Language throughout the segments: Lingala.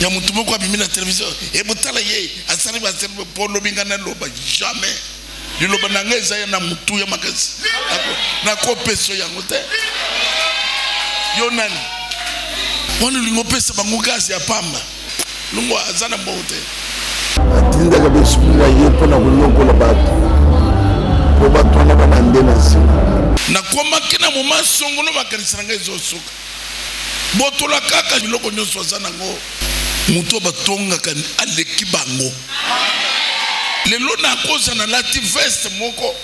ya mutu moko abimi na télévision e botala ye asali ba polo bingana loba jamais liloba na ngai eza na mutu ya makasi na ko peso yango te yo nani wani lingo pesa bango gasi ya pamba lungo azana mbote atinda ka besumula ye pona kunyokola bato ko bato na banande na sima na koma kina moma songono makanisa ngai zosuka botola kaka biloko nyonso azana ngo muto batonga kan aleki bango lelo na koza na lati veste moko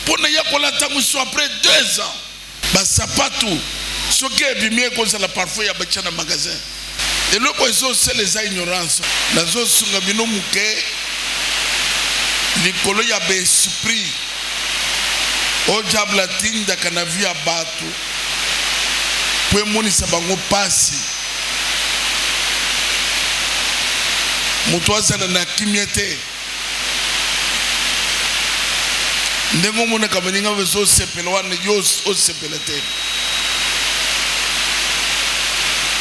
pona ya kolata muso après 2 ans ba sapatu soki ebimie koza la parfois ya bacha na magasin lelo ko ezo seleza ignorance nazo sunga bino muke likolo ya be esprit o diable tinda kana via batu pwe moni sabango pasi mutoza na kimiete ndengo mona kamaninga vezo sepelwane yos o sepelete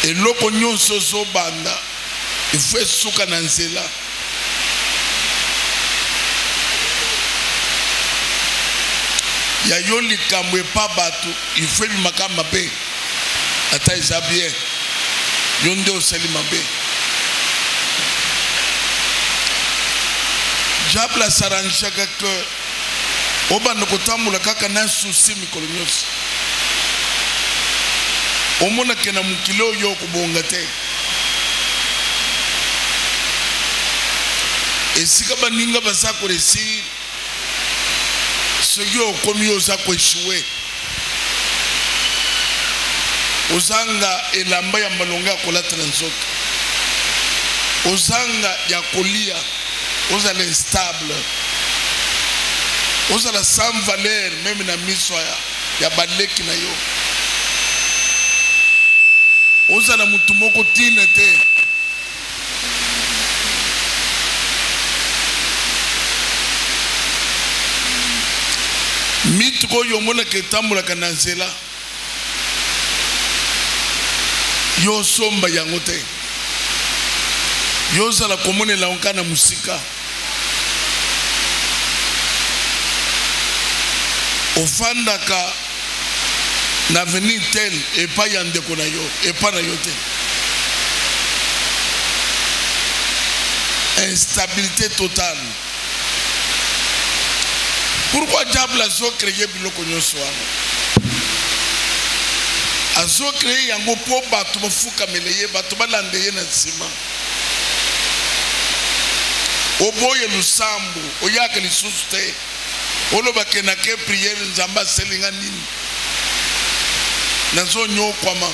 eloko nyonso zo banda ifwe suka na nzela ya yoli kamwe pa batu ifwe makamba be ata izabie yonde osali mabe jabla saranjaka que obanda kotambula kaka na souci mikolo nyonso omona kena mukilo yo kubonga te esika baninga basako resi soki okomi oza koeshuwe ozanga elamba ya malonga ya kolata na nzoto ozanga ya kolia ozala instable ozala sans valeur même na miso ya baleki na yo ozala mutu moko tina te mitu koyo mona ke tambulaka na nzela yo somba yango te yo zala komonela onka na musika ofandaka na veni tel epa ya ndeko na yo epa na yo te instabilité totale. Pourquoi diable a créé biloko nyonso wana? Azo créé yango po bato bafuka meleye bato balande ye na nsima. Oboye lusambu oyaka lisusu te. Olobake na ke prière nzamba selinga nini. Nazo nyokwama.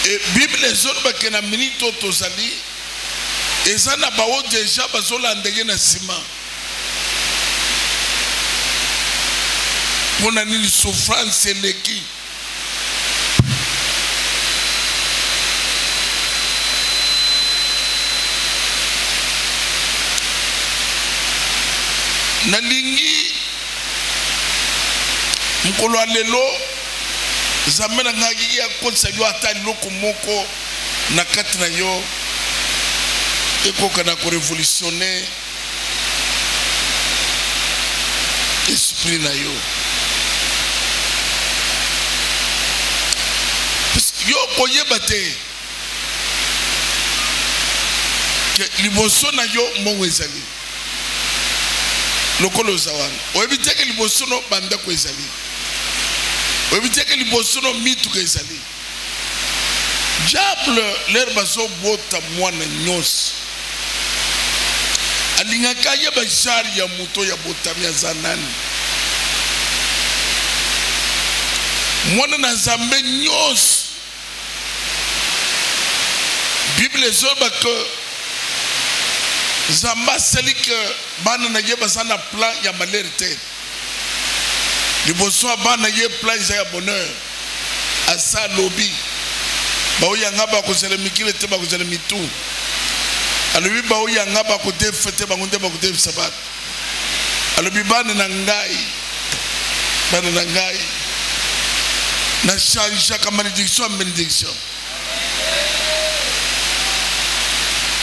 Et Bible ezolo bakena minito tozali ezana bawo deja bazolanda ye na sima. Pona nini souffrance eleki. Nalingi mkolo alelo zamena ngaki ya konsa yo ata loko moko na kati na yo ekoka na ko révolutionner esprit na yo. Yo koyeba te ke liboso na yo mongo ezali lokolo zawana oyebiteke liboso no banda ko ezali oyebiteke liboso no mitu ko ezali diable l'herbe so bota mwana nyos alingaka ye ba jari ya moto ya botami ya zanani mwana na zambe nyos. Bible zoba que zamba seli que bana na ye basana plan ya malheur. Liboso bana ye plan ya bonheur asa lobby ba oyanga ba ko sele mikile te ba ko sele mitu alobi ba oyanga ba ko defete ba ngonde ba ko def sabat alobi bana na ngai na change ka malédiction en bénédiction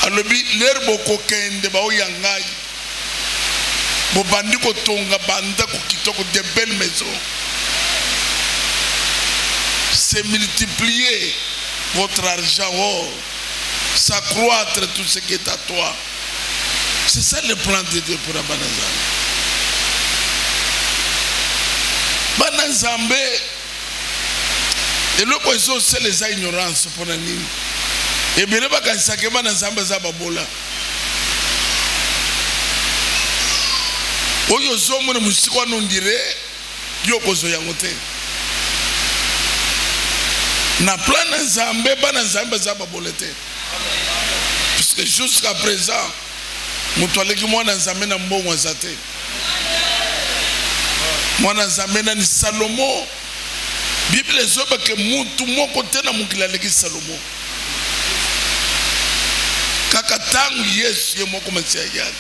alobi l'herbe kokende ba oyangai bo bandi ko tonga banda ko kitoko de belles maisons c'est multiplier votre argent s'accroître tout ce qui est à toi. C'est ça le plan de Dieu pour Banazambe. Banazambe, et le poisson c'est les ignorances pour la ligne. Et bien le bagage ça que Banazambe zababola. Oyo zomo na musiko nondire yoko zo yangote. Na plan Nzambe Banazambe zababolete. Puisque jusqu'à présent, Mutwaleki mwana Nzambe na mbongo zate. Mwana Nzambe na ni Salomo. Bible zoba ke mutu moko tena mukila leki Salomo. Kaka tangu Yesu ye moko masia yali.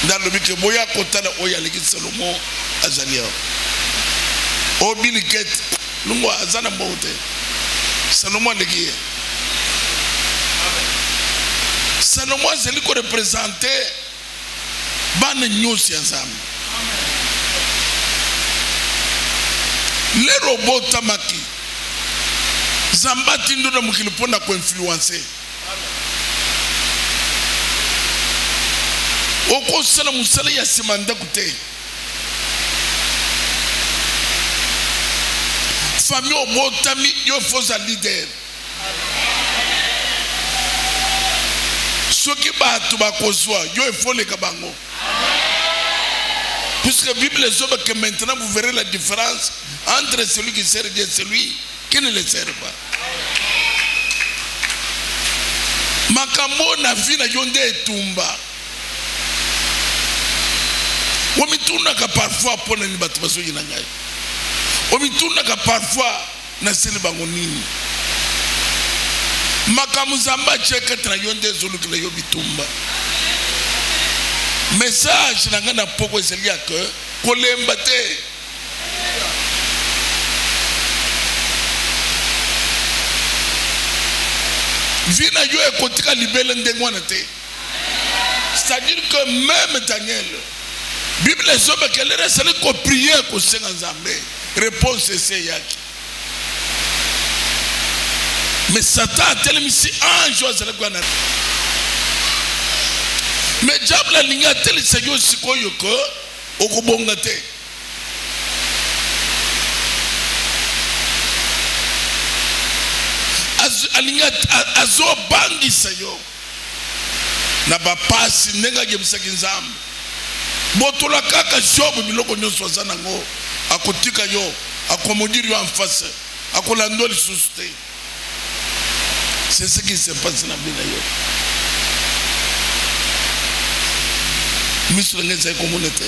Ndalobi ke boya kotala oya leki Salomo azalia. Obiliket lungo azana mbote. Salomo leki. Salomo zeli ko représenter bana nyosi ensemble. Les robots tamaki zambati ndo na mukili pona ko influencer. Oko sala musala ya simanda kute. Famille obotami yo fosa leader. Ce qui va tout bas kozwa, yo il faut les kabango. Puisque la Bible est que maintenant vous verrez la différence entre celui qui sert Dieu et celui qui ne le sert pas. Makambo na vina yonde etumba. Omituna ka parfois pona ni batu baso yina ngai. Omituna ka parfois na sele bango nini. Makamuzamba cheka tena yonde zulu kila yobitumba. Message na ngana poko eselia que kolemba te. Vina yo ekotika libele ndengwana te. C'est-à-dire que même Daniel, Bible sobe que le reste c'est ko prier ko senga Nzambe. Réponse c'est yaki. Mais Satan a tellement mis ange à la guana. Mais diable a linga tel seigneur sikoyo ko okubonga te. Alinga azo bangi sayo. Na ba pasi nenga gemsaki Nzambe. Botola kaka job biloko nyonso zana ngo akotika yo akomodiri yo en face akolando li susute. C'est ce qui se passe dans la vie. Monsieur le communauté.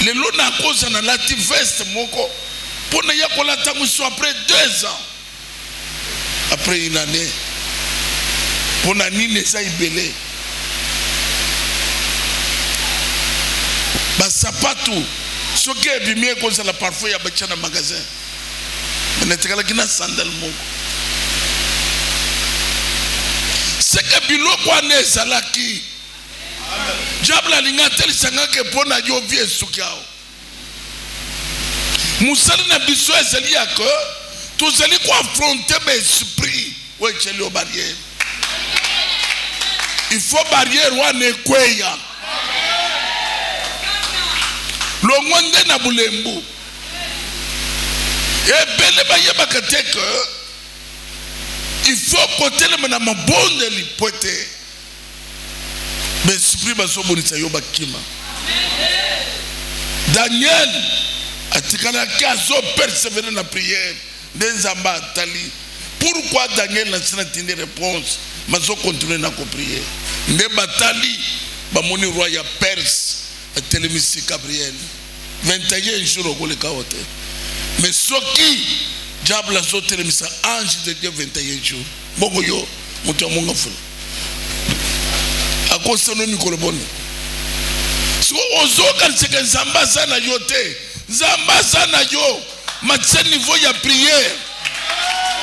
Les lots n'a cause dans la veste moko. Pour ne pas la tamuso après 2 ans. Après une année. Pour ne pas ibélé. Bah sapatou. Ce qui est bien cause la parfois il y a dans le magasin. Netekala kina sandal moko. C'est que biloko ane salaki. Diable alinga tel sanga ke pona yo vie sukiao. Musali na biso ezali yako. Tozali ko affronter mes esprits. Ouais cheli o barrière. Il faut barrière wane kweya. Longonde na bulembu. Et belle bayeba kateke il faut côté le na mabonde li pote mais esprit baso bonisa yo bakima Daniel atikala kazo persévérer na prière Nzamba tali pourquoi Daniel n'a pas tenu réponse mais so continuer na ko prier ne batali ba moni roi ya Perse a telemisi Gabriel 21 jours ko le kaote. Mais ce qui diable a sauté le message ange de Dieu 21 jours. Bongo yo, mutu monga fulu. Ako sono ni koloboni. So ozo kan seke Nzamba sana yote. Nzamba sana yo matse niveau ya prière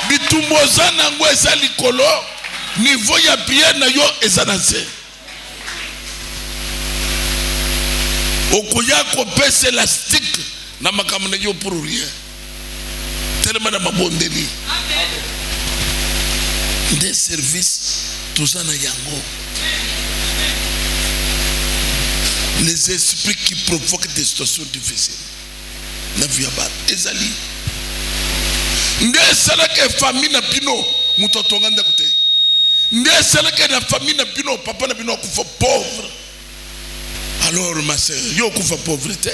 bitumbo sana ngo eza likolo niveau ya prière na yo eza na se okoya kopesa élastique na makambo na yo pour rien tellement na mabondeli des services tozana yango les esprits qui provoquent des situations difficiles na vie ya bato ezali nde esalaka famille na bino moto atonga ndako te nde esalaka na famille na bino papa na bino akufa pauvre alors ma sœur yo akufa pauvreté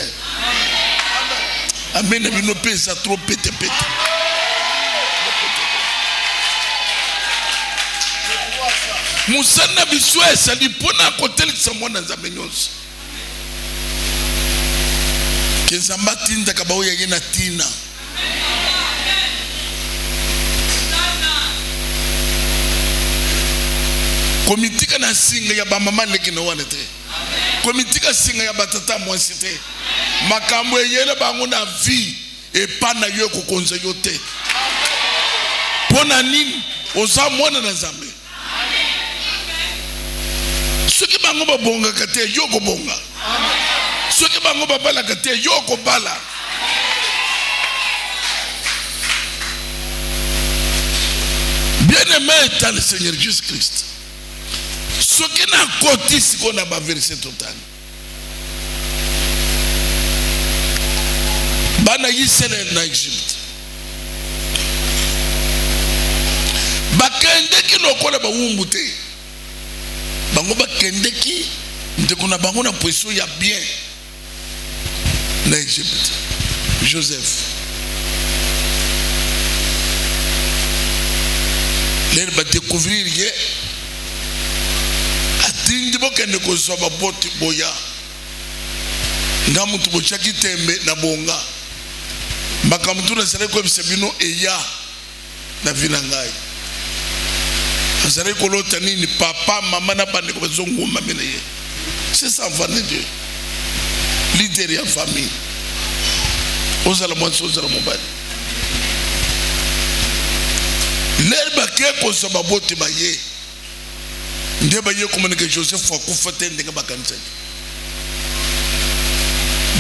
amen na bino pe eza trop pete musana biso esali mpona kotelisa mwana nzambe nyonso ke nzambe atindaka baoyo ye na tina komitika na singa ya bamama leki na wana te komitika singa ya batata mwasi te makambo eyele bango na vie epa na yo kokonza yo te mpona nini oza mwana na nzambe soki bango babongaka te yo kobonga soki bango babalaka te yo kobala bien-aimé dans le Seigneur Jésus-Christ soki na koti siko na ba verset total bana Israël na Egypte bakendeki lokola bawumbu te bango bakendeki ndeko na bango na position ya bien na Egypte Joseph l'air va découvrir ye atindi bokende kozwa baboti boya nga mutu bochaki tembe na bonga makamtu na sele ko bisebino eya na vinangai azare kolota nini papa mama na bande ko bazongo mamene ye c'est ça enfant de Dieu leader ya famille ozala mwanso ozala mobali l'herbe ke ko so baboti baye nde baye komunike Joseph akufa te ndenge bakanisa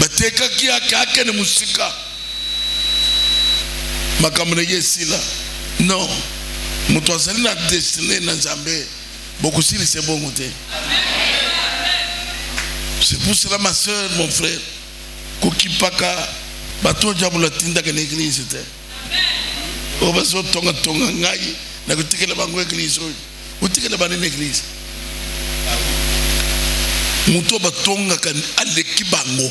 bateka ki akake ne musika makamune yesila non mutu azali na destiné na Nzambe bokusili c'est bon te c'est pour cela ma soeur mon frère kokipaka bato jabula tinda ke l'église te obaso tonga ngai na kutikela bango église utikela bana l'église muto batonga kan aleki bango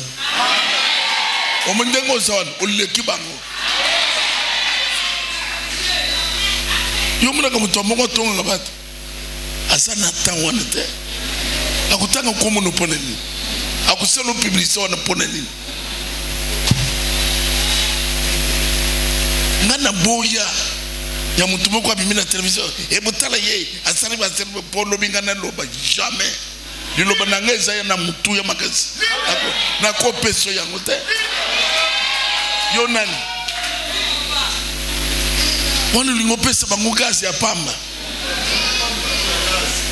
omendengo zawan oleki bango yomuna ka muto mongo tonga bat asana tawana te akutanga ko mono poneni akuselo publicité wana poneni ngana boya ya mutu moko abimi na télévision e botala ye asali ba serbe polo bingana loba jamais liloba nanga ezaya na mutu ya makasi na ko peso yango te yo nani wana lingo pesa bango gazi ya pamba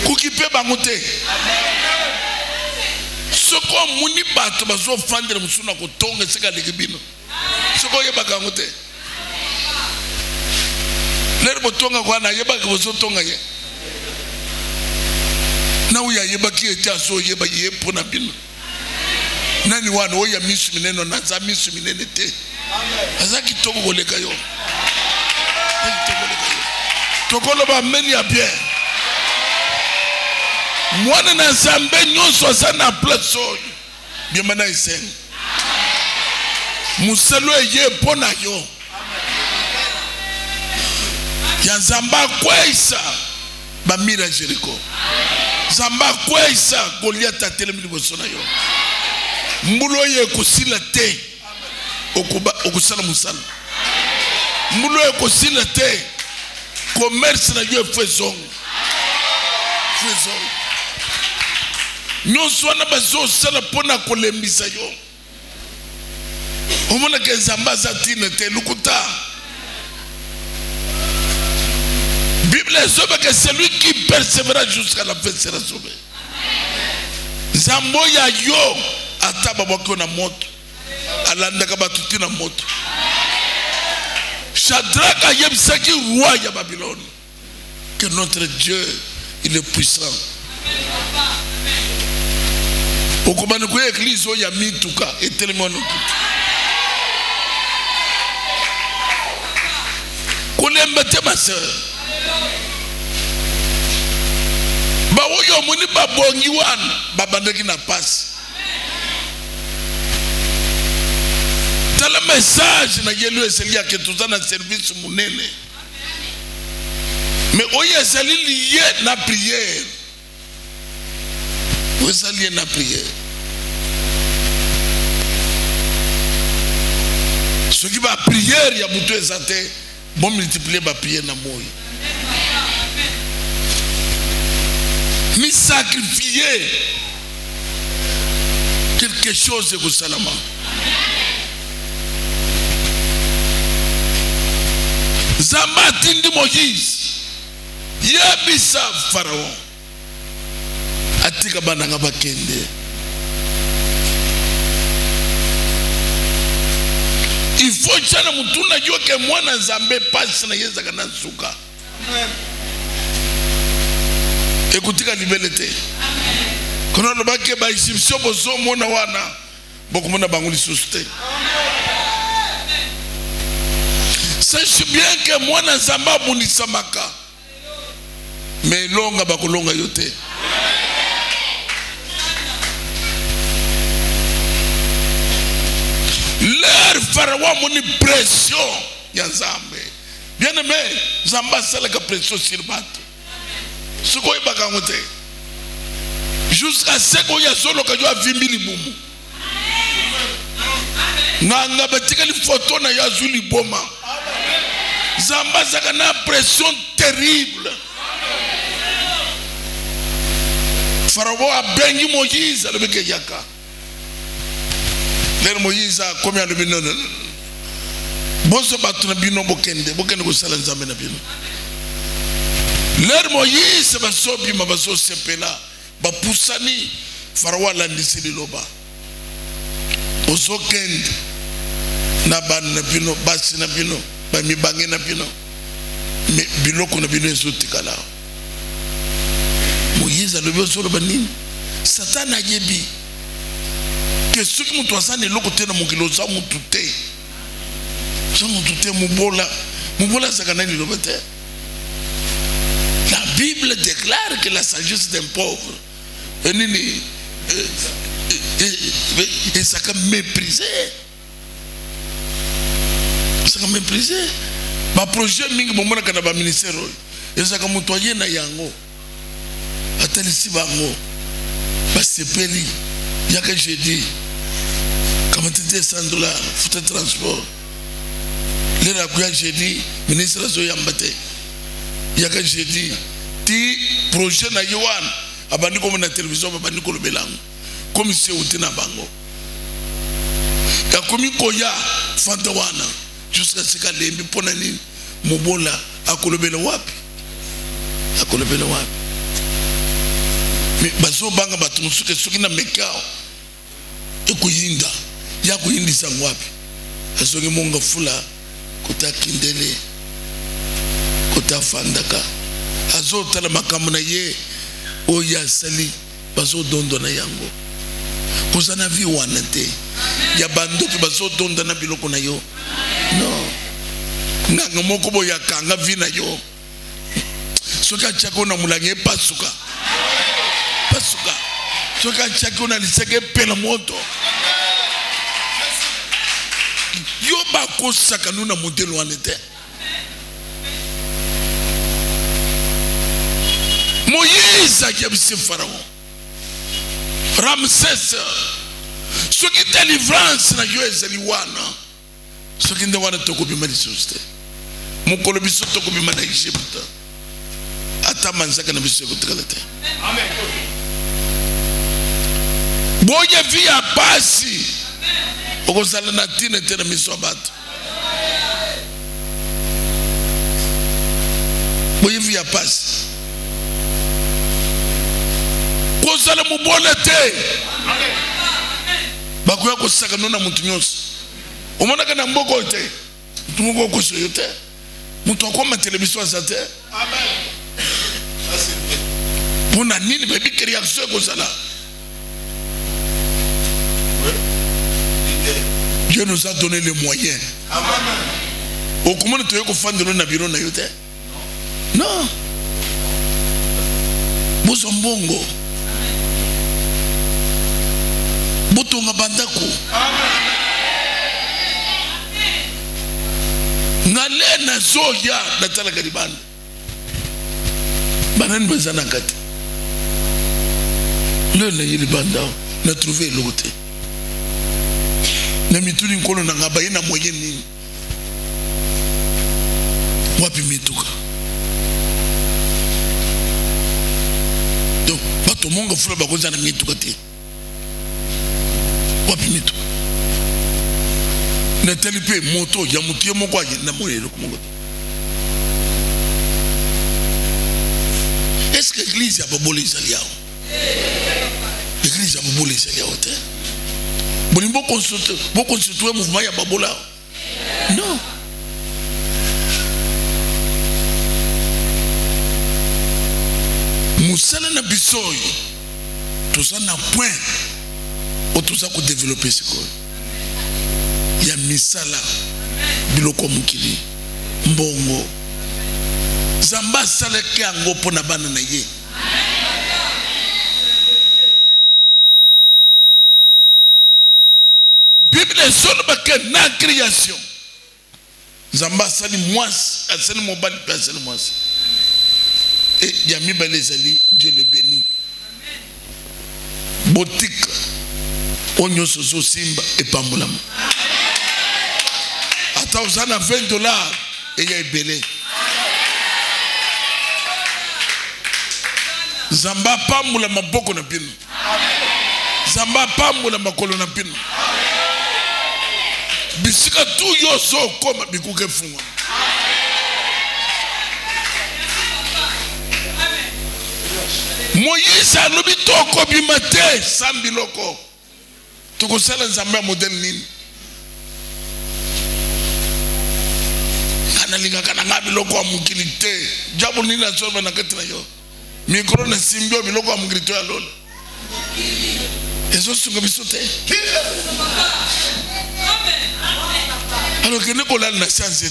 kukipe bango te soko muni bato bazo fandela musuna ko tonga seka lekibino soko ye bakango te lero botonga kwa na yeba ko tonga ye na uya yeba ki eta so yeba ye pona bino nani wana oya misu mineno na za misu minene te azaki toko koleka yo tokolo ba meni ya bien mwana na Nzambe nyonso sana place oyo bien mana isen muselo ye pona yo ya Nzambe kwesa ba mira Jericho Nzambe kwesa Goliath atelemi liboso na yo mbulo ye kusila te okusala musala mbulo ye kusila te commerce na yo faisons nyonso wana bazo sala pona kolembisa yo Au moins que Zamba Zatine te lukuta. Bible est que celui qui persévérera jusqu'à la fin sera sauvé. Zambo ya yo ataba bako na moto. Alanda ka batuti na moto. Shadrach yebsaki roi ya Babylone. Que notre Dieu il est puissant. Okomani ko église o ya mituka etelemo no. Kolembete ma sœur. Ba oyo muni babongi wana babandaki na passe. Dans le message na yelu eseli ya ketuza na service munene. Mais oyo eseli lié na prière. Oyo eseli lié na prière. Ce qui va prière ya buto ezate bon multiplier ba prière na moyo. Mi sacrifier quelque chose de salama. Zamba tindi Moïse yebisa Pharaon atika bananga bakende. Il faut chana mutuna yoke mwana Nzambe pasi na yeza kana suka. Écoutez libelete. Kono no bake ba Egyptien bozo mona wana bokomona banguli susute. Sache bien que mwana Nzambe abunisamaka. Mais longa bakolonga yote. Leur Pharaon moni pression ya Nzambe. Bien aimé, Nzambe sala ka pression sur bato. Ce qu'on est bakangote. Jusqu'à ce qu'on y a solo que tu as vu milibumu. Nanga batika li photo na ya zuli boma. Nzambe saka na pression terrible. Pharaon a bengi Moïse le beke yaka. Ler Moïse a combien de bino. Bonso batu na bino bokende ko sala Nzambe na bino. Ler Moïse basobi mabaso sepela ba pusani Pharaon landisi liloba. Ozokende na ban na bino basi na bino ba mibange na bino. Me biloko na bino ezotikala. Moïse a levé sur le banini. Satan a yebi. Que ceux qui m'ont toisé l'eau côté de mon kilo, ça m'ont touté. Ça m'ont touté, Moubola, ça canal le bâtiment. La Bible déclare que la sagesse d'un pauvre et ça a méprisé. Ça a méprisé. Ma projet, mingi moment quand on a ministère, et ça a montoyé na yango. Atelisi bango ba sepeli yaka jeudi comme tu dis $100 foutre transport les la kuya jeudi ministre zo yambate yaka jeudi ti projet na yowan abandi comme na télévision abandi ko lobelango comme c'est utina bango ka komi koya fanta wana jusqu'à ce que lembi pona ni mobola akolobela wapi mais bazo banga batumusuke soki na mekao ekuyinda ya kuyindisa ngwapi asoki monga fula kota kindele kota fandaka azo tala makambo na ye oya sali bazo dondo na yango kozana vi wana te ya bandoki bazo dondo na biloko na yo no nganga moko boya kanga vi na yo soki achako na mulange pasuka pasuka soka chaki ona liseke pela moto yo ba ko saka nuna modelo wanete Moïse a yebisi Pharaon Ramsès soki délivrance na yo ezali wana soki nde wana tokobima lisusu te mokolo biso tokobima na Egypte ata manzaka na biso ekotikala te amen. Boye via basi okozala na tina te na miso ya bato boyebi ya pasi kozala mobole te bakoya kosakana na mutu nyonso omonaka na mboka oyo te mutu moko okoso yo te mutu akoma television aza te mpona nini bayebike réaction ekozala. Dieu nous a donné les moyens. Au comment tu es fan de l'onabiro na yote? Non. Bozombongo. Botonga bandako. Ngale na zoya na tala garibanda. Banani bazana kati. Le na yili banda na trouver l'autre. Na mituni nkolo na ngaba ina moyen nini wapi mituka donc bato monga fula bakoza na mituka te wapi mituka na telipe moto ya mutie moko aye na moyelo kumongo. Est-ce que l'église ya babole izaliao l'église ya babole izaliao te Bolimbo constituer mouvement ya babola. Non. Musala na bisoy. Tout ça na point. O tout ça ko développer ce quoi. Ya misala biloko mukili. Mbongo. Zamba sala ke ango pona bana na ye. Bible solo bake na création. Zamba sali moise, asali mobali pe asali moise. Et yami balezali, Dieu le bénit. Boutique onyo soso simba et pambulam. Ata uzana $20 et ya ebele. Zamba pambula maboko na pino. Zamba pambula makolo na pino. Bisika tu yo so koma bikuke funga. Moïse alobi toko bimate sambiloko. Toko sala nzambe model nini. Kana linga kana ngabi loko wa mukilite. Jabu nini asoba na ketra yo. Mikro na simbio biloko wa mukilite ya lola. Ezo sunga bisote. Alors que nous avons la science,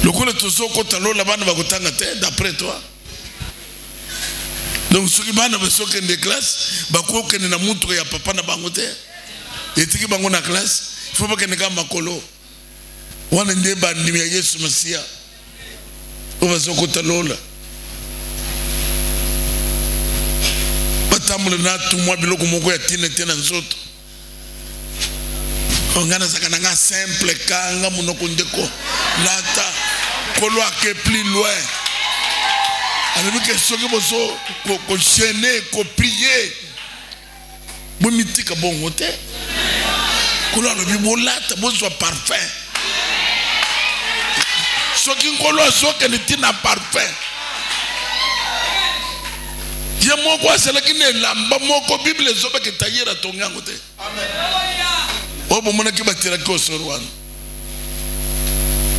le coup de tout ça, quand on a d'après toi. Donc, ceux qui ont besoin de classe, ils ont besoin de montre à papa na bangote. Et qui ont na classe, il faut pas que nous makolo. On a des bandits à Yesu Messia. On va se côté lola. Batamule na tout moi biloko moko ya tine tena nzoto. Ongana zakananga simple kanga munoko ndeko lata kolo ake plus loin. Alors que soki boso ko chaîner ko prier bomitika bongo te kolo alobi bolata boso parfait soki kolo soki netina parfait ye moko asalaki ne lamba moko bible zoba ke tayera tongango te. Amen. Obo mona ki batira ko sorwana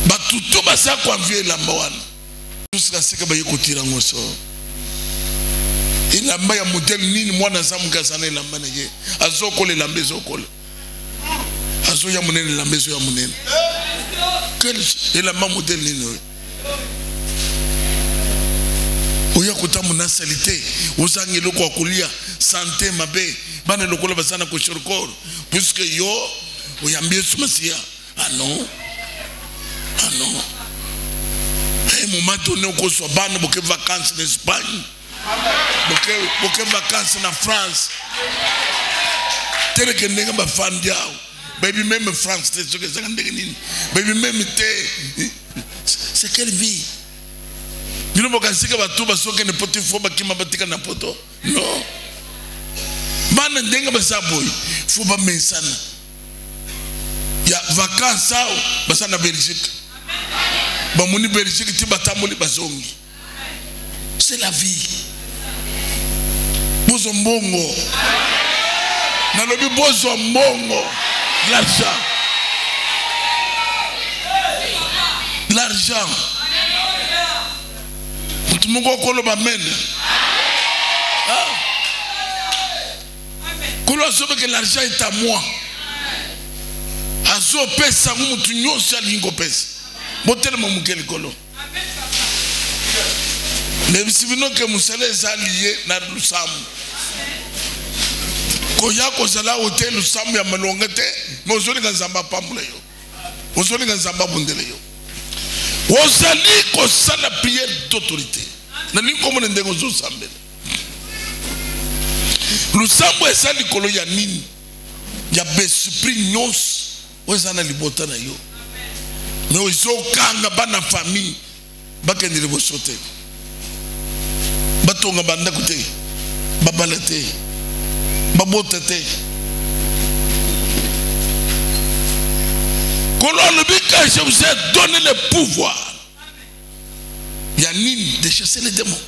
batutu basa kwa vie lamba wana jusqu'à ce que ba yekotira ngoso ilamba ya model nini mwana samuka sana ilamba na ye azokole lamba ezokole azo ya munene lamba ezo ya munene quel ilamba model nini oya kutamu na salite uzangi loko akulia santé mabe bana lokola basana ko shorkor puisque yo oyambie sumasia ah non hey moment donné ko so bana boke vacances en Espagne boke vacances en France tere que nenga ba fandiao baby même France te so que ça ndenge nini baby même te c'est quelle vie. Bino bokasika batu basoke ne poti fo bakima batika na poto. Non. Bana ndenga basaboy. faut pas mensana ya vacances ao basa na Belgique ba moni Belgique ti batamoli bazongi c'est la vie bozo mbongo na lobi bozo mbongo l'argent tout le monde kolo ba men kolo asobe que l'argent est à moi azo pesa mutu nyonso alingo pesa botelema mukeli kolo le bisibino ke musale zaliye na lusamu koya ko zala hotel lusamu ya malongete mozoni kanzamba pamula yo ozoni kanzamba bundele yo ozali ko sala prière d'autorité na ni komone ndengo zo sambela lusamu ezali kolo ya nini ya besprit nyonso ozana libota na yo mais ozokanga bana famille bakendele bosote batonga banda kote babalate babotete kolon bika je vous ai donné le pouvoir yanine de chasser les démons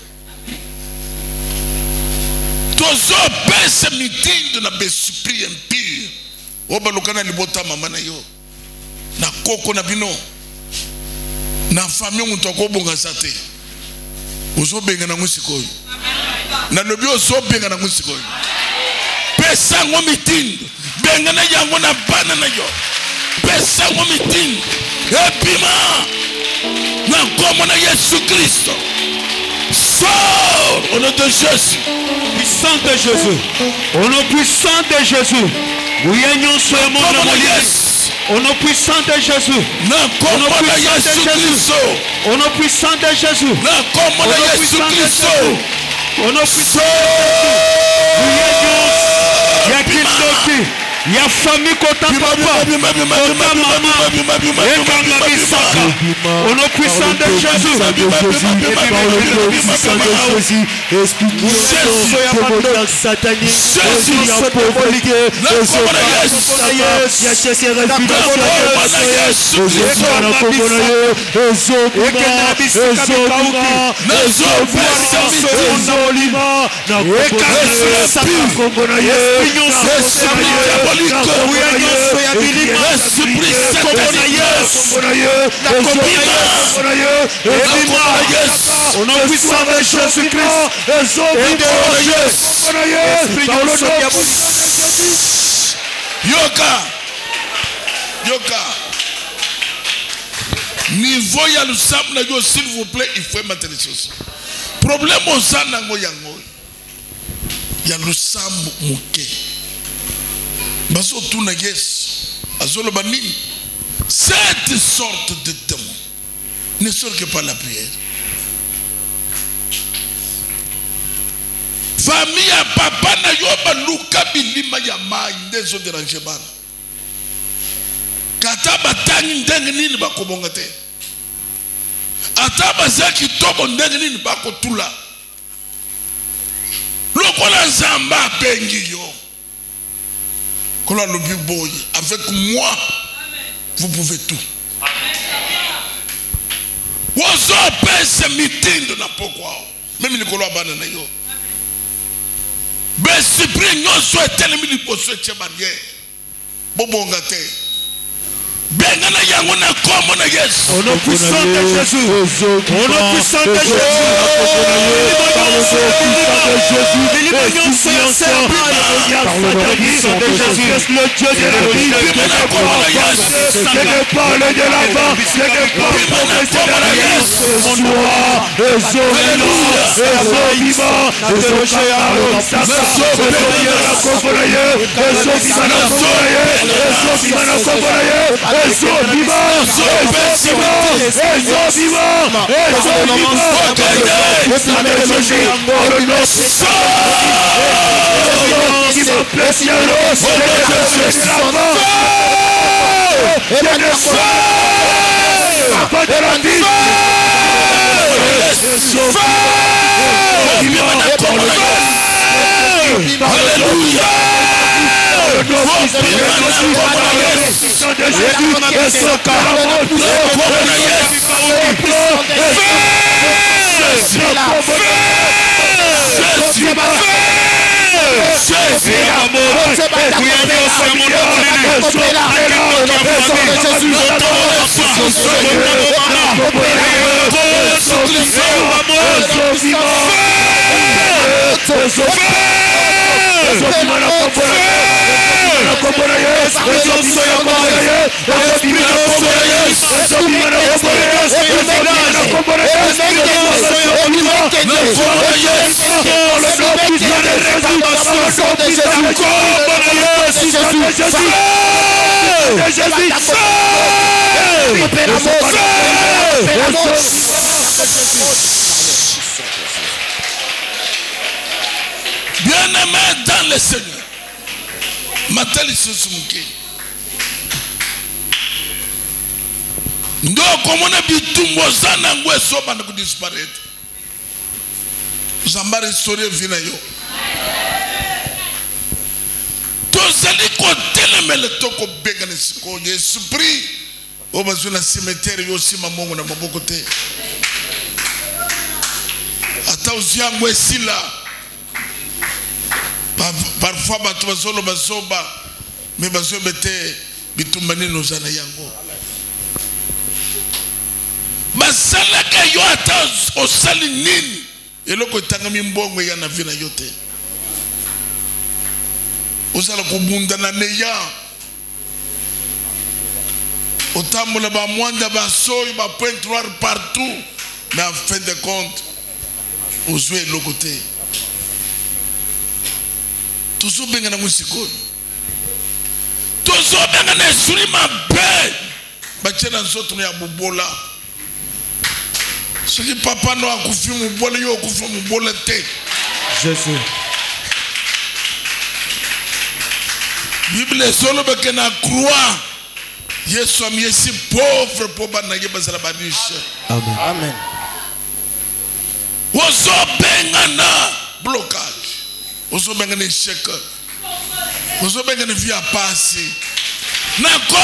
tozo pese meeting de la esprit impur obalokana libota mama na yo na koko na bino na famille muto ko bonga sate ozo benga na musikoyo na lobi ozo benga na musikoyo pesa ngo meeting benga na yango na bana na yo pesa ngo meeting epima na komo na Yesu Kristo sors au nom de Jésus puissant de Jésus au nom puissant de Jésus oui nous sommes au nom puissant de Jésus au nom puissant de Jésus au nom puissant de Jésus au nom puissant de Jésus au nom puissant de Jésus ya famille kota papa kota maman ekanga bisaka au nom puissant de Jésus au nom puissant de Jésus-Christ yoka niveau ya lusamu na yo s'il vous plaît il faut mettre les choses problème osana ngo yango ya lusamu muke baso tuna yes azolo banini cette sorte de démon ne sort que par la prière famille ya papa na yo baluka bilima ya mai ndezo déranger bana kata batangi ndenge nini bakobonga te ata bazaki tobo ndenge nini bakotula lokola nzamba bengi yo kola lobi boy avec moi vous pouvez tout wozo pese mitindo na pokwa même likolo abana na yo besprit nyonso etelemi liboso etie barrière bobonga te benga na yango na komo na Yesu au nom puissant de Jésus au nom puissant de Jésus Bien-aimé dans le Seigneur, Matali Susumuke. Ndo komona bitumbo sana ngwe soba na kudisparaître. Zambare story vina yo. Tozali kotelemele toko begane siko esprit obazuna cimetière yo sima mongo na maboko te. Ata uziangwe sila. Parfois bato bazolo bazoba mais bazobe te bitumbani nozana yango. Basalaka yo ata osali nini eloko etangami mbongo ya na vina yo te. Osala kobunda na neya otambola ba mwanda ba soy ba point noir partout mais en fin de compte ozwe eloko te. Tozo benga na musiko tozo benga na esuri mabe bachena nzoto ya bubola soki papa no akufi mubola yo akufi mubola te. Jésus. Bible solo beke na croix Yesu amiesi pauvre po bana ye bazala ba riche. Amen. Amen. Ozo benga na blocage. Ozo benga na échec. Ozo benga na vie à passer. Nako!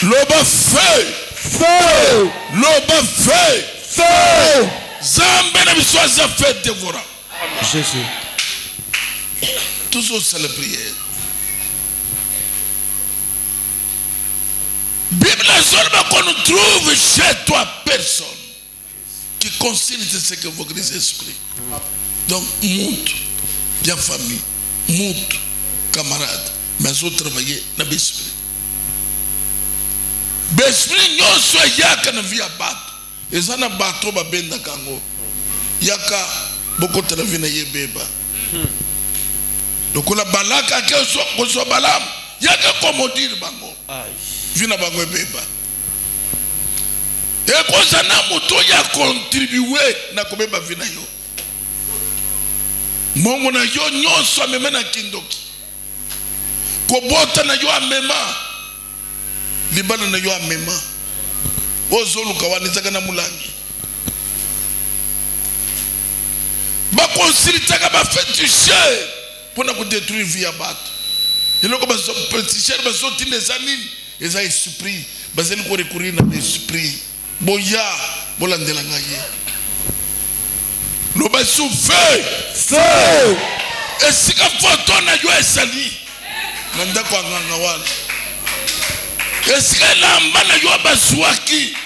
Loba feu. Feu. Loba feu. Feu. Zambe na biso aza feu dévorant. Jésus. Toujours c'est la prière. Bible seulement qu'on ne trouve chez toi personne qui concilie ce que vos gris esprits. Donc, monte, bien famille, monte, camarade, mais ils ont travaillé dans l'esprit. L'esprit, nous sommes yaka na vie à battre. Et ça n'a pas trop benda kango. Yaka, beaucoup de la vie na yebeba. Donc, on a balaka, qu'on soit balam, yaka comme dire bango. Vina bango beba. Et quand ça n'a moto ya contribué na kobeba vina yo. Mongo na yo nyonso amema na kindoki. Kobota na yo amema. Libana na yo amema. Ozolu kawanizaka na mulangi. Ba consilitaka ba fétiche pour na ko détruire vie ya bato. Eloko ba so fétiche ba so tinde zanini. Eza esprit bazeli ko recourir na esprit boya bolandela ngaye loba sou feu esika foto na yo esali nanda kwa nganga wala esika lamba na yo baswaki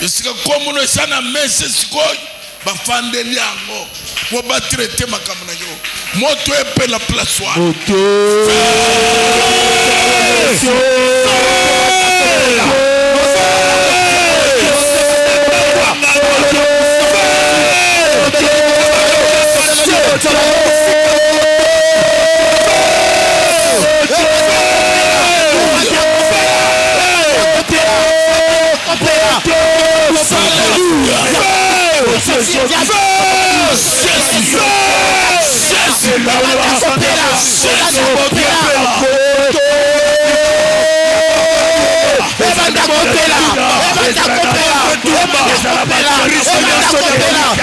esika komuno esana mese sikoy bafandeli yango po batraiter makambo na yo moto epe la place wa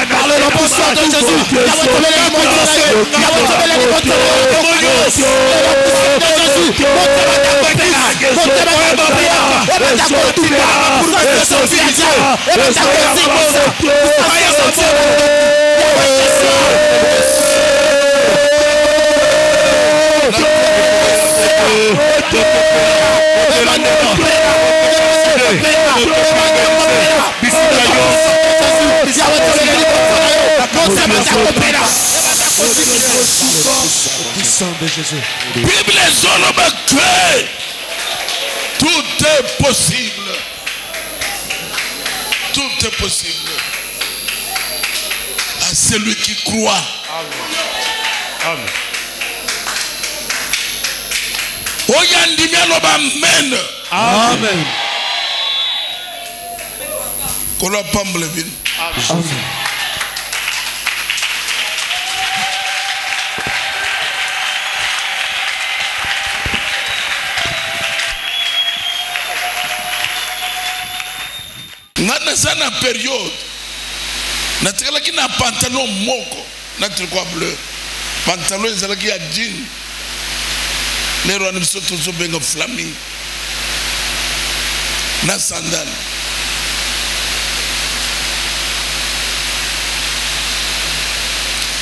Par le nom puissant de Jésus, Bible est tout est possible. Tout est possible à celui qui croit. Amen. Amen. Amen. Amen. Ngana sana période natikala ki na pantalon moko na tricot bleu pantalon ezalaki ya jean lero wana biso tozobenga flaming na sandal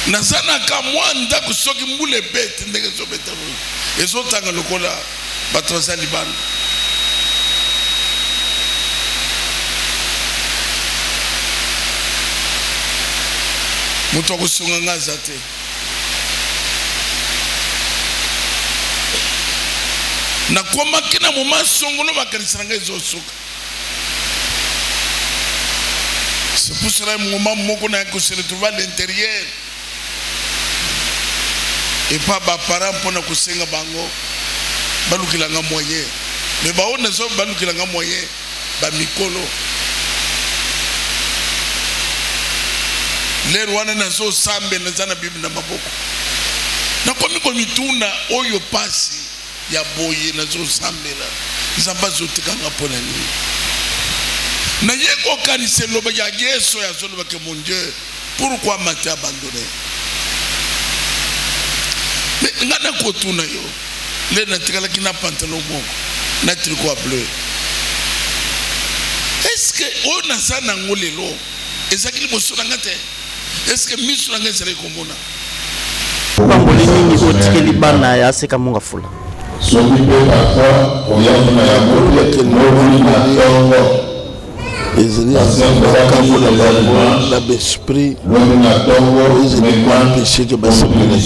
nazanaka mwa ndako soki mbula ebete ndenge ezobeta ezotanga lokola bato baza libanda moto akosunga nga aza te nakomaki na moma songono makanisa na ngai ezosuka c'est pour cela moma moko na ko se retrouver à l'intérieur et pas baparent mpona kosenga bango balukilanga moyen mais baona so balukilanga moyen bamikolo lero wana nazo sambe naza na bibi na maboko nakomi komituna oyo pasi ya boye nazo sambela nzamba zotikanga mpona nini na ye kokanisa eloba ya yesu yazoloba ke mon Dieu pourquoi m'as-tu abandonné mais nga nakotuna yo le natikalaki na pantalon moko na tricot bleu. Est-ce que on a ça dans ngolelo? Est-ce que liboso nanga te? Est-ce que miso nanga sera komona? Bamboli nini otikeli bana ya seka munga fula. Ezali akambo na bango na besprit ezali kuempêche que basepela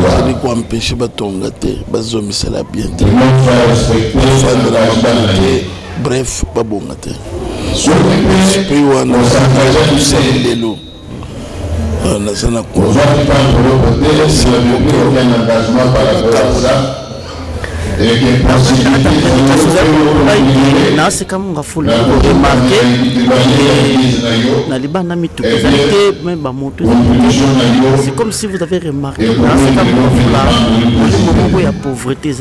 ezali kuempêche batonga te bazomisala bien te bafandela mabala te bref babonga te esprit wana osali lelo naza na c'est comme on a foule remarqué c'est comme si vous avez remarqué le moment où il y a pauvreté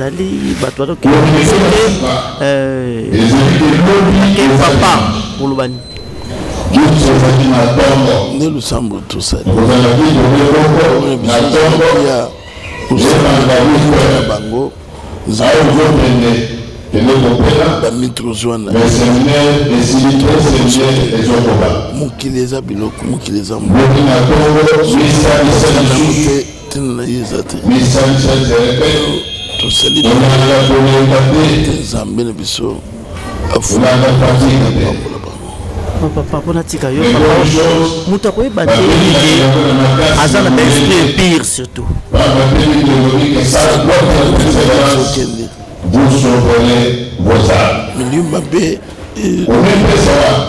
papa pour le bani ne le semble tout ça bango mokili eza biloko mokili eza tena yeza te tosali nzambe na biso afulaka papa pona tika yo papa muta ko ebate azana best pire surtout vous sauverez vos âmes.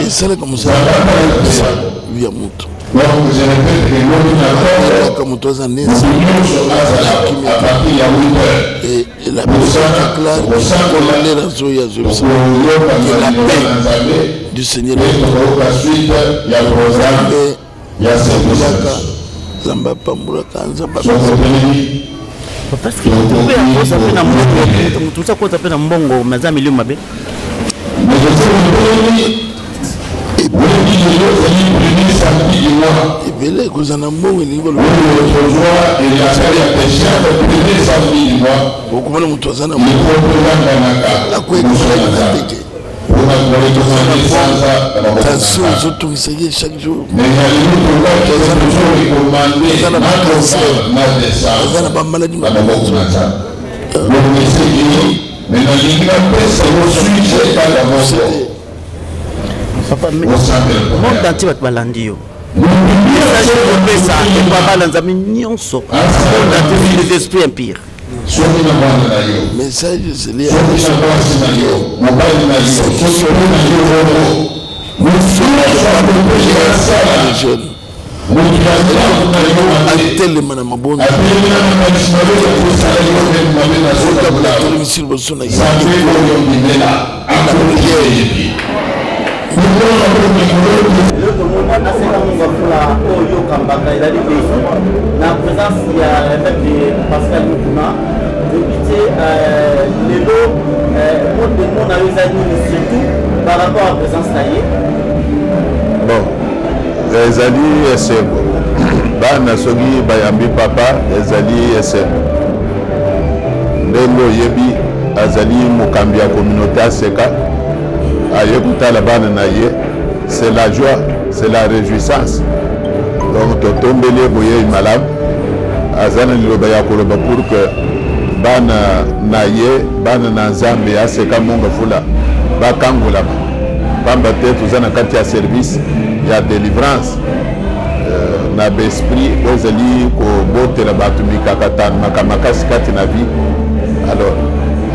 Et ça, comme ça, lui a monté. Donc, je répète que l'homme comme toi, ça n'est pas à partir de 8 heures. Et la personne claire, la paix du Seigneur. Ensuite, il y a vos âmes, il y a ces Zamba Pamburaka, Zamba parce que vous pouvez avoir ça peine mbongo tout ça quoi ça peine mbongo maza milieu mabe mais je sais et puis et bien que ça n'a mbongo ni ngolo et la série a péché premier samedi du mois beaucoup de mutu azana la quoi chaque jour. Mais papa, monde entier va te balander. Des esprits impires. Message c'est lié la présence il y a Pascal Moutouna surtout par rapport à la présence taillée. Bon, Ezali Esebo. Bana sogi bayambi papa Ezali Esebo. Ndelo yebi Azali Mukambi ya communauté Aseka. Ayekuta la bana na ye. C'est la joie, c'est la réjouissance. Donc totombele boye malam. Azana liloba ya koloba pour que bana na ye bana na nzambe aseka monga fula bakangola pamba te tozana kati ya service ya délivrance na besprit ozali ko botela bato mikakatana makamakasi kati na vie. Alors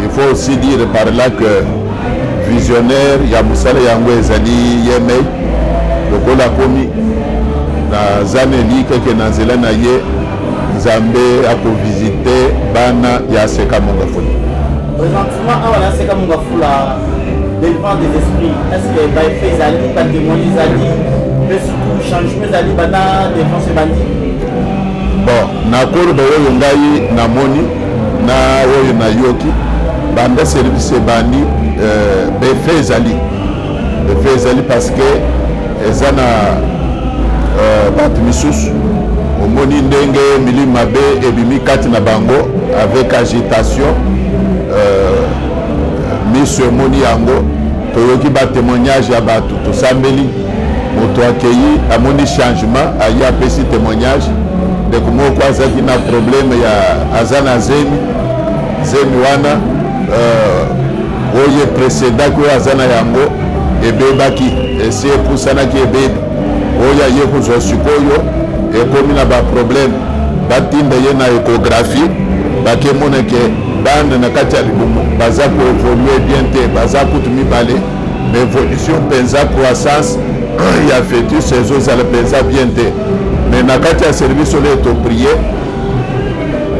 il faut aussi dire par là que visionnaire ya musala yango ezali yeme lokola komi na zaneli keke na nzela na ye Zambé a pour visiter Bana Yaseka Mongafula. Présentement, on a Yaseka Mongafula, délivrance des esprits. Est-ce que va faire Zali, va témoigner Zali, mais surtout changement Zali, Bana, défense bandit? Bon, na cour de Yongai, na Moni, na Oyo na Yoki, Banda service bandi, Befe Zali. Befe Zali parce que Ezana Batmisus. Au moni ndenge milima be ebimi kati na bango avec agitation miso emoni yango toyoki batémoignage ya bato tosambeli moto akei amoni changement aye apesi témoignage ndeko moko azalaki na problème ya aza na zemi wana oyo précédaki oyo aza na yango ebebaki esi epusanaki ebebi oyo aye kozwa sikoyo ekomi na baproblème batinda ye na échographie bakemoneke bana na kati ya libumu baza koévolue bien te baza kutu mibale mais évolution mpenza croissance ya fœtus ezozala mpenza bien te mais na kati ya service oyo toprie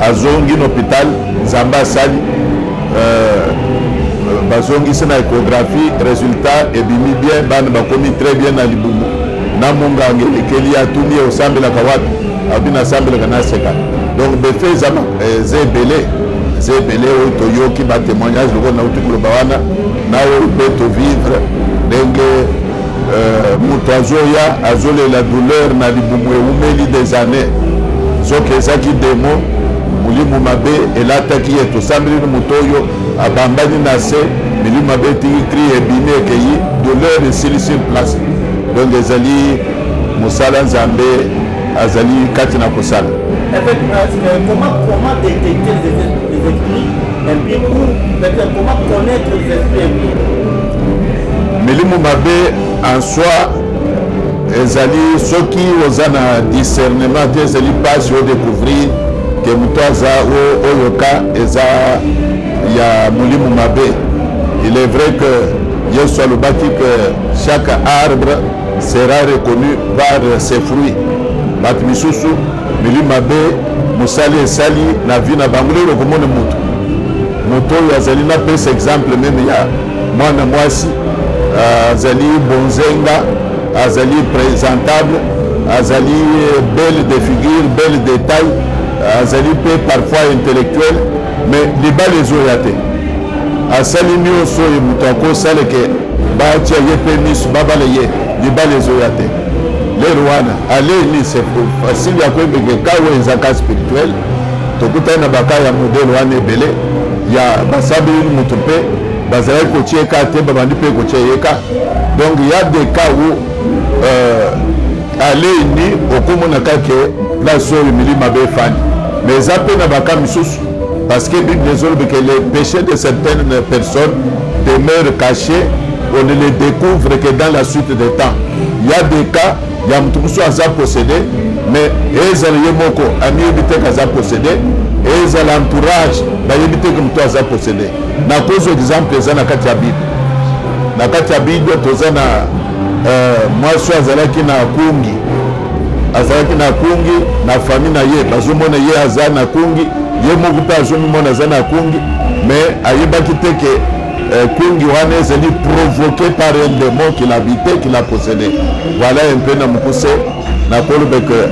azongi na hôpital nzambe asali bazongisi na échographie résultat ebimi bien bana bakomi très bien na libumu na monganga elekeli atuni osambelaka wapi abi nasambelaka naseka donc befe eza ebele oyo toyoki batémoignage lokola nauti koloba wana na oyo mpe tovivre ndenge moto azoya azolela douleur na libumu eumeli des années soki ezaki demo molimo mabe elataki ye tosambeli moto oyo abambani na se milimo mabe etiki cri ebimi ekei douleur esili sur place donc ezali mosala nzambe azali kati na kosala. Comment détecter les esprits impies ou comment connaître les esprits impies? Milimo mabe en soi ezali soki oza na discernement te ezali mpasi odécouvrir ke moto aza oyo ka eza ya molimo mabe. Il est vrai que Yesu alobaki que chaque arbre sera reconnu par ses fruits. Bato misusu milimo mabe mosali esali na vi na bango lelo komona moto oyo azali na pesa exemple meme ya mwana mwasi azali bonzenga azali présentable azali belle de figure belle de taille azali mpe parfois intellectuel mais libala ezoya te asali nyonso oyo moto akosaleke batia ye mpe miso babala ye libala ezoya te lelo wana aleni c'est facile ya koyebeke ka oyo ezaka spirituel tokutani na baka ya modele wana ebele ya basabeli moto mpe bazalaki kotia eka te babandi mpe kotia yeka donc ya des cas où aleni okomonaka ke place oyo milimo mabe efandi mais eza mpe na baka misusu parce que bible ezolobi que les péchés de certaines personnes demeurent cachés on ne les découvre que dans la suite des temps. Il y a des cas ya moto mosusu aza possédé mais ezala ye moko ayebi te ke aza possédé ezala entourage bayebi te ke moto aza possédé na cause exemple eza na kati ya bible na kati ya bible toza na mwasi azalaki na kungi na famille na ye bazomona ye aza na kungi ye moko mpe azomimona aza na kungi mais ayebaki te ke kungi wana ezali provoqué par un démon qui l'habitait, qui l'a possédé. Voilà un peu na mukuse na kolobe que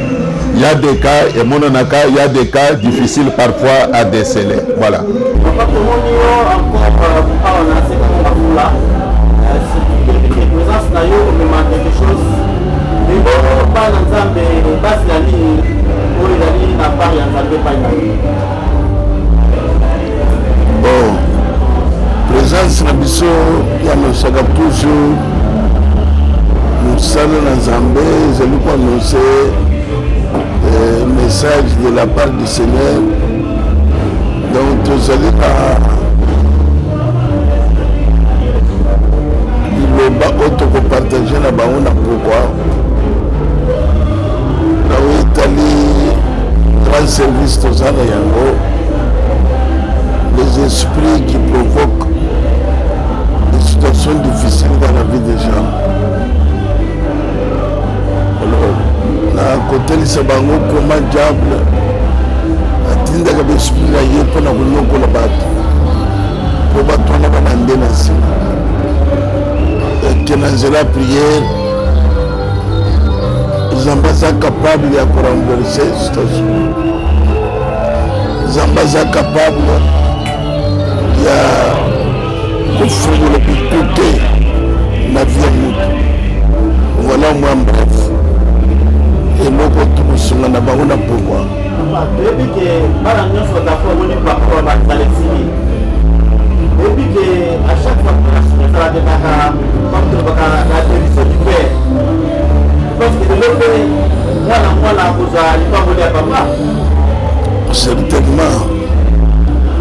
il y a des cas et mononaka il y a des cas difficiles parfois à déceler. Voilà. Papa bon. Présence na biso yanosaka toujours mosala na nzambe ezali koannonce message de la part du Seigneur donc tozali na liloba oyo tokopartage na bango na pourquoi na oyo etali grand service toza na yango les esprits qui provoquent situations difficiles dans la vie des gens. Alors, na kotelisa bango comment diable atindaka besprit na ye mpona konyokola bato po bato wana banande na nsima ke na nzela ya priere nzambe aza capable ya korenverse situation nzambe aza capable ya kofungola bikuke na vie ya moto voilà moi bref eloko tokosunga na bango na pourquoi toyebi ke bana nyonso batafu omoni bakolo bazala exili oyebi ke à chaque certainement.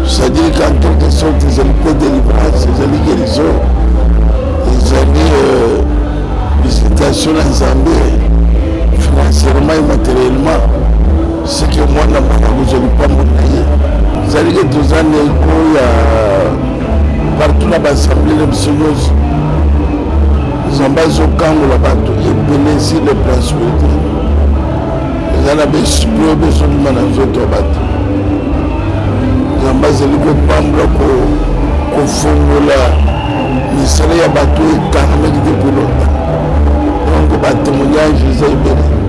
C'est-à-dire qu'en quelque sorte, ils ont peu de délivrance, ils ont guérison, ils ont visitation en Zambie, financièrement et matériellement. Ce que moi, je n'ai pas monnaie. C'est-à-dire que tous les années, partout dans l'Assemblée de Msounos, ils ont basé au Congo là-bas, ils bénissent les plans ils ont besoin de management. Zambazeli kopambula kofungola misala ya bato ekanamaki te kolota donc batémoignage eza ebele